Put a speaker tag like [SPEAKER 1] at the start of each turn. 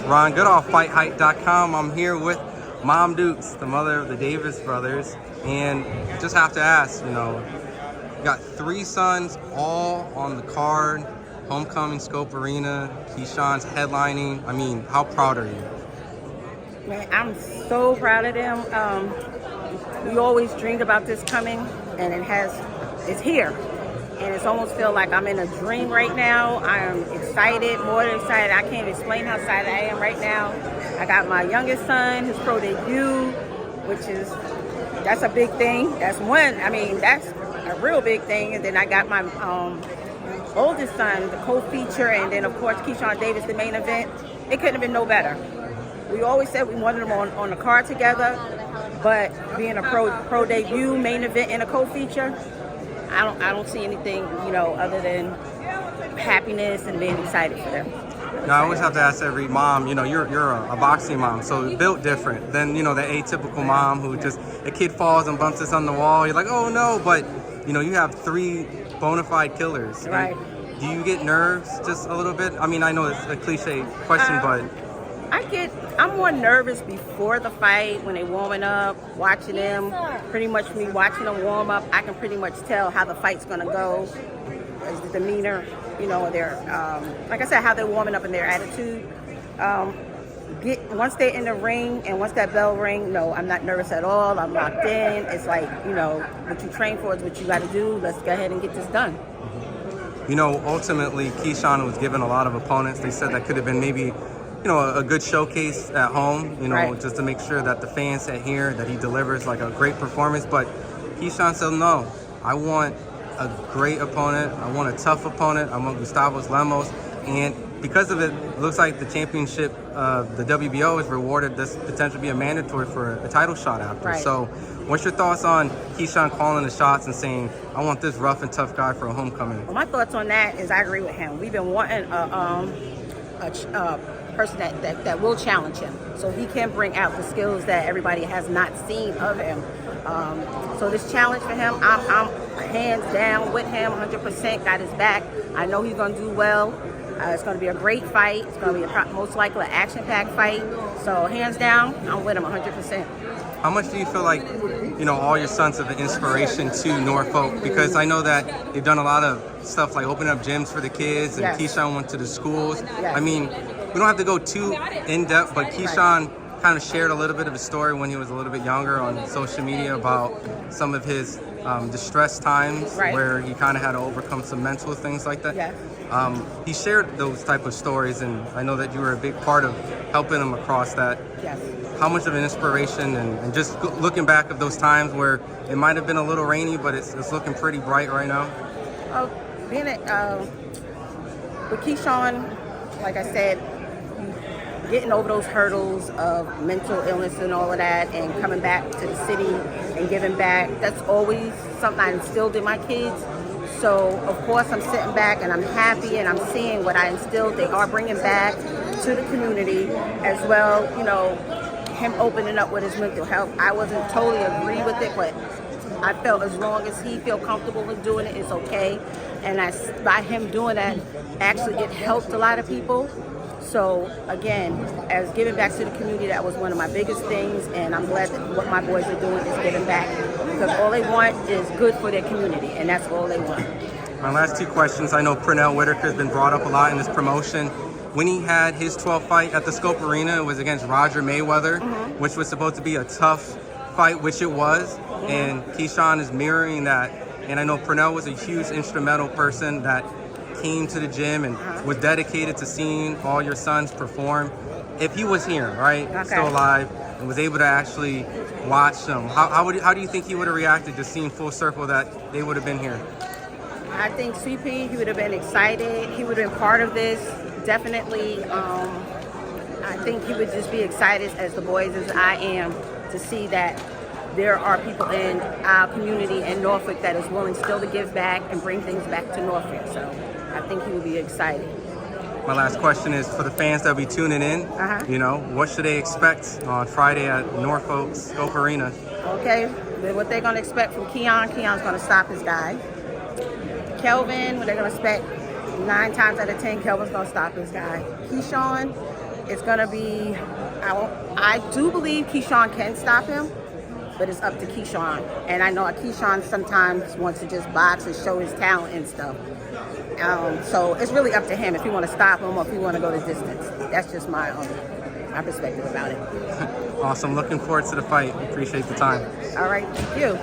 [SPEAKER 1] Ron Goodall, FightHype.com. I'm here with Mom Dukes, the mother of the Davis brothers, and just have to ask, you got 3 sons all on the card, homecoming, Scope Arena, Keyshawns headlining. I mean, how proud are you?
[SPEAKER 2] Man, I'm so proud of them. We always dreamed about this coming, and it's here. And it's almost feel like I'm in a dream right now. I am excited, more than excited. I can't explain how excited I am right now. I got my youngest son, his pro debut, that's a big thing. That's a real big thing. And then I got my oldest son, the co-feature, and then of course Keyshawn Davis, the main event. It couldn't have been no better. We always said we wanted them on the card together, but being a pro debut, main event, and a co-feature, I don't see anything, other than happiness and being excited for them.
[SPEAKER 1] Now, I always have to ask every mom, you're a boxing mom, so built different than, the atypical mom who just, a kid falls and bumps us on the wall. You're like, oh no, but, you have 3 bona fide killers.
[SPEAKER 2] Right.
[SPEAKER 1] Do you get nerves just a little bit? I mean, I know it's a cliche question, but...
[SPEAKER 2] I'm more nervous before the fight when they're warming up, watching them. Pretty much me watching them warm up, I can pretty much tell how the fight's gonna go, the demeanor, their like I said, how they're warming up and their attitude. Once they're in the ring and once that bell ring, no, I'm not nervous at all. I'm locked in. It's like, what you train for is what you got to do. Let's go ahead and get this done.
[SPEAKER 1] Ultimately, Keyshawn was given a lot of opponents. They said that could have been maybe a good showcase at home,
[SPEAKER 2] right,
[SPEAKER 1] just to make sure that the fans that hear that he delivers like a great performance. But Keyshawn said, no, I want a great opponent. I want a tough opponent. I want Gustavo Lemos. And because of it, it looks like the championship, the WBO has rewarded this potential to be a mandatory for a title shot after.
[SPEAKER 2] Right.
[SPEAKER 1] So what's your thoughts on Keyshawn calling the shots and saying, I want this rough and tough guy for a homecoming?
[SPEAKER 2] Well, my thoughts on that is I agree with him. We've been wanting a person that will challenge him, so he can bring out the skills that everybody has not seen of him. So this challenge for him, I'm hands down with him, 100%, got his back. I know he's going to do well. It's going to be a great fight. It's going to be most likely an action-packed fight. So hands down, I'm with him 100%.
[SPEAKER 1] How much do you feel like, all your sons have been inspiration to Norfolk? Because I know that they've done a lot of stuff like opening up gyms for the kids, and yes, Keyshawn went to the schools.
[SPEAKER 2] Yes.
[SPEAKER 1] I mean, we don't have to go too in-depth, but Keyshawn kind of shared a little bit of a story when he was a little bit younger on social media about some of his distress times, right, where he kind of had to overcome some mental things like that.
[SPEAKER 2] Yes.
[SPEAKER 1] He shared those type of stories, and I know that you were a big part of helping him across that.
[SPEAKER 2] Yes.
[SPEAKER 1] How much of an inspiration, and just looking back of those times where it might have been a little rainy, but it's looking pretty bright right now?
[SPEAKER 2] With Keyshawn, like I said, getting over those hurdles of mental illness and all of that, and coming back to the city and giving back, that's always something I instilled in my kids. So of course I'm sitting back and I'm happy, and I'm seeing what I instilled they are bringing back to the community as well. Him opening up with his mental health, I wasn't totally agree with it, but I felt as long as he feel comfortable in doing it, it's okay. And by him doing that, actually it helped a lot of people. So again, as giving back to the community, that was one of my biggest things, and I'm glad that what my boys are doing is giving back, because all they want is good for their community, and that's all they want.
[SPEAKER 1] My last 2 questions. I know Prell Whitaker has been brought up a lot in this promotion. When he had his 12th fight at the Scope Arena, it was against Roger Mayweather, mm-hmm, which was supposed to be a tough fight, which it was, mm-hmm, and Keyshawn is mirroring that. And I know Prell was a huge instrumental person that came to the gym and was dedicated to seeing all your sons perform. If he was here, right,
[SPEAKER 2] okay,
[SPEAKER 1] still alive, and was able to actually watch them, how do you think he would have reacted, just seeing full circle that they would have been here?
[SPEAKER 2] I think CP, he would have been excited. He would have been part of this, definitely. I think he would just be excited, as the boys as I am, to see that there are people in our community in Norfolk that is willing still to give back and bring things back to Norfolk. So I think he would be excited.
[SPEAKER 1] My last question is for the fans that will be tuning in. What should they expect on Friday at Norfolk Scope Arena?
[SPEAKER 2] Okay, what they're going to expect from Kean's going to stop his guy. Kelvin, what they're going to expect, 9 times out of 10, Kelvin's going to stop his guy. Keyshawn, It's going to be, I do believe Keyshawn can stop him, but it's up to Keyshawn. And I know Keyshawn sometimes wants to just box and show his talent and stuff. So it's really up to him if he want to stop him or if he want to go the distance. That's just my perspective about it.
[SPEAKER 1] Awesome. Looking forward to the fight. Appreciate the time.
[SPEAKER 2] All right. Thank you.